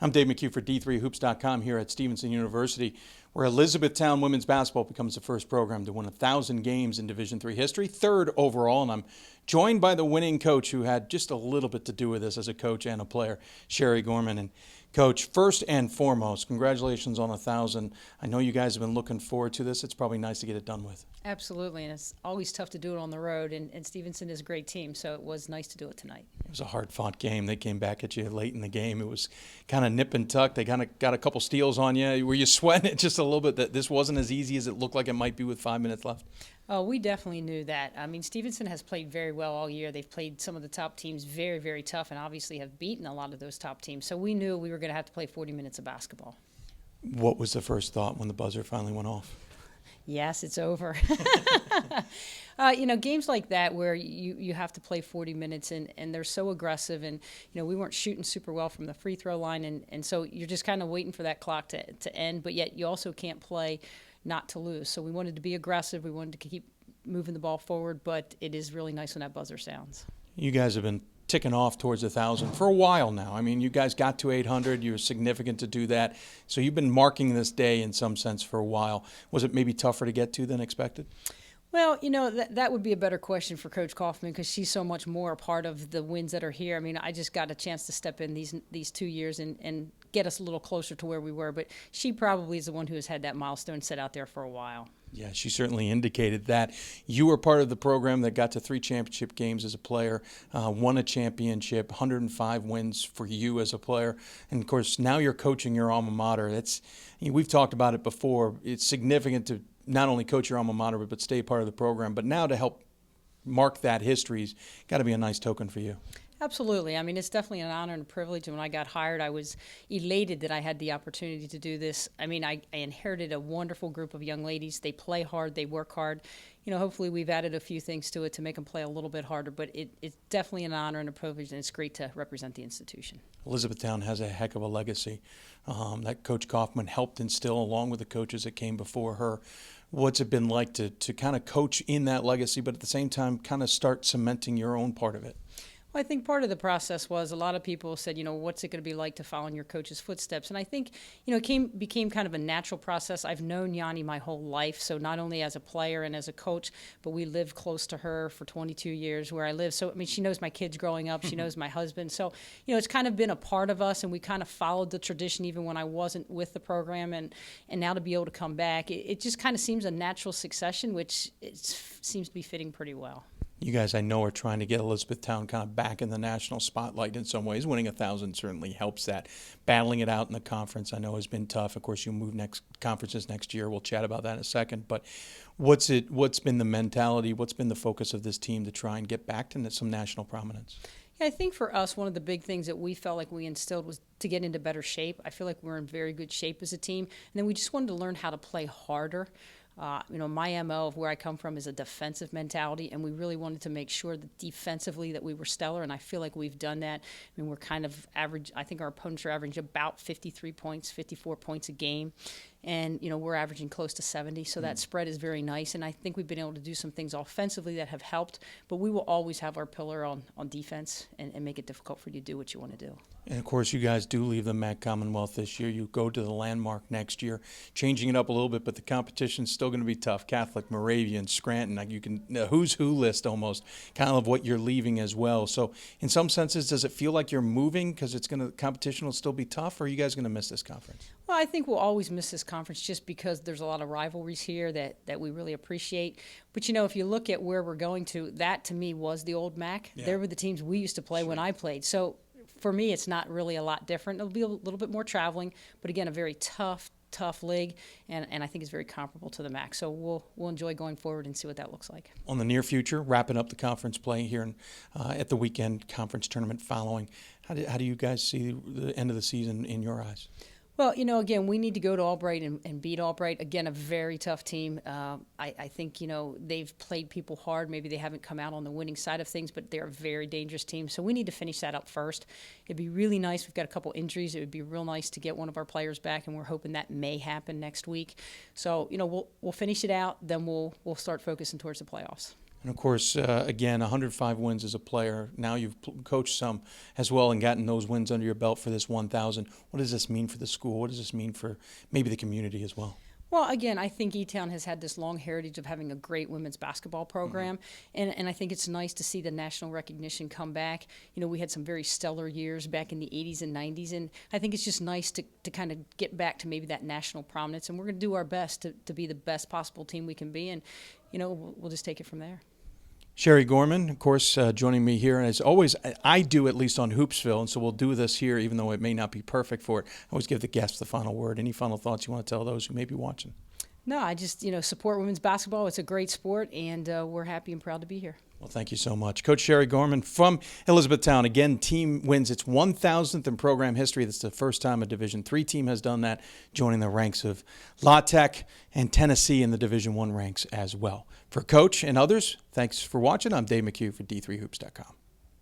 I'm Dave McHugh for D3Hoops.com here at Stevenson University, where Elizabethtown women's basketball becomes the first program to win 1,000 games in Division III history, third overall. And I'm joined by the winning coach who had just a little bit to do with this as a coach and a player, Sherri Gorman. And Coach, first and foremost, congratulations on 1,000. I know you guys have been looking forward to this. It's probably nice to get it done with. Absolutely, and it's always tough to do it on the road, and Stevenson is a great team, so it was nice to do it tonight. It was a hard-fought game. They came back at you late in the game. It was kind of nip and tuck. They kind of got a couple steals on you. Were you sweating it just a little bit that this wasn't as easy as it looked like it might be with 5 minutes left? Oh, we definitely knew that. I mean, Stevenson has played very well all year. They've played some of the top teams very, very tough and obviously have beaten a lot of those top teams. So we knew we were going to have to play 40 minutes of basketball. What was the first thought when the buzzer finally went off? Yes, it's over. Games like that where you have to play 40 minutes and they're so aggressive and, we weren't shooting super well from the free throw line and so you're just kind of waiting for that clock to end, but yet you also can't play not to lose. So we wanted to be aggressive. We wanted to keep moving the ball forward, but it is really nice when that buzzer sounds. You guys have been ticking off towards 1,000 for a while now. I mean, you guys got to 800. You're significant to do that. So you've been marking this day in some sense for a while. Was it maybe tougher to get to than expected? Well, that would be a better question for Coach Kaufman because she's so much more a part of the wins that are here. I mean, I just got a chance to step in these 2 years and get us a little closer to where we were. But she probably is the one who has had that milestone set out there for a while. Yeah, she certainly indicated that. You were part of the program that got to 3 championship games as a player, won a championship, 105 wins for you as a player. And, of course, now you're coaching your alma mater. We've talked about it before. It's significant to not only coach your alma mater, but stay part of the program. But now to help mark that history's got to be a nice token for you. Absolutely. I mean, it's definitely an honor and a privilege. And when I got hired, I was elated that I had the opportunity to do this. I mean, I inherited a wonderful group of young ladies. They play hard. They work hard. Hopefully we've added a few things to it to make them play a little bit harder. But it's definitely an honor and a privilege, and it's great to represent the institution. Elizabethtown has a heck of a legacy that Coach Kaufman helped instill along with the coaches that came before her. What's it been like to kind of coach in that legacy, but at the same time kind of start cementing your own part of it? Well, I think part of the process was a lot of people said, what's it going to be like to follow in your coach's footsteps? And I think, it became kind of a natural process. I've known Yanni my whole life, so not only as a player and as a coach, but we lived close to her for 22 years where I live. So, I mean, she knows my kids growing up. She knows my husband. So, it's kind of been a part of us, and we kind of followed the tradition even when I wasn't with the program. And now to be able to come back, it just kind of seems a natural succession, which seems to be fitting pretty well. You guys, I know, are trying to get Elizabethtown kind of back in the national spotlight in some ways. Winning 1,000 certainly helps that. Battling it out in the conference, I know, has been tough. Of course, you'll move conferences next year. We'll chat about that in a second. But what's been the mentality? What's been the focus of this team to try and get back to some national prominence? Yeah, I think for us, one of the big things that we felt like we instilled was to get into better shape. I feel like we're in very good shape as a team. And then we just wanted to learn how to play harder. My MO of where I come from is a defensive mentality, and we really wanted to make sure that defensively that we were stellar, and I feel like we've done that. I mean, we're kind of average. I think our opponents are averaging about 53 points, 54 points a game, and, we're averaging close to 70, so that spread is very nice, and I think we've been able to do some things offensively that have helped, but we will always have our pillar on defense and make it difficult for you to do what you want to do. And, of course, you guys do leave the MAC Commonwealth this year. You go to the Landmark next year, changing it up a little bit, but the competition's still going to be tough. Catholic, Moravian, Scranton, like you can who's who list almost, kind of what you're leaving as well. So in some senses, does it feel like you're moving because competition will still be tough, or are you guys going to miss this conference? Well, I think we'll always miss this conference just because there's a lot of rivalries here that we really appreciate. But, if you look at where we're going to, that to me was the old MAC. Yeah. There were the teams we used to play when I played. So for me, it's not really a lot different. It'll be a little bit more traveling, but again, a very tough league, and I think it's very comparable to the MAC. So we'll enjoy going forward and see what that looks like. On the near future, wrapping up the conference play here at the weekend conference tournament following, how do you guys see the end of the season in your eyes? Well, again, we need to go to Albright and beat Albright. Again, a very tough team. I think, they've played people hard. Maybe they haven't come out on the winning side of things, but they're a very dangerous team. So we need to finish that up first. It'd be really nice. We've got a couple injuries. It would be real nice to get one of our players back, and we're hoping that may happen next week. So, we'll finish it out. Then we'll start focusing towards the playoffs. And of course, again, 105 wins as a player. Now you've coached some as well and gotten those wins under your belt for this 1,000. What does this mean for the school? What does this mean for maybe the community as well? Well, again, I think E-Town has had this long heritage of having a great women's basketball program, and I think it's nice to see the national recognition come back. You know, we had some very stellar years back in the 80s and 90s, and I think it's just nice to kind of get back to maybe that national prominence, and we're going to do our best to be the best possible team we can be, and, you know, we'll just take it from there. Sherri Gorman, of course, joining me here. And as always, I do at least on Hoopsville, and so we'll do this here, even though it may not be perfect for it. I always give the guests the final word. Any final thoughts you want to tell those who may be watching? No, I just, support women's basketball. It's a great sport, and we're happy and proud to be here. Well, thank you so much. Coach Sherri Gorman from Elizabethtown. Again, team wins its 1,000th in program history. That's the first time a Division III team has done that, joining the ranks of La Tech and Tennessee in the Division I ranks as well. For Coach and others, thanks for watching. I'm Dave McHugh for D3Hoops.com.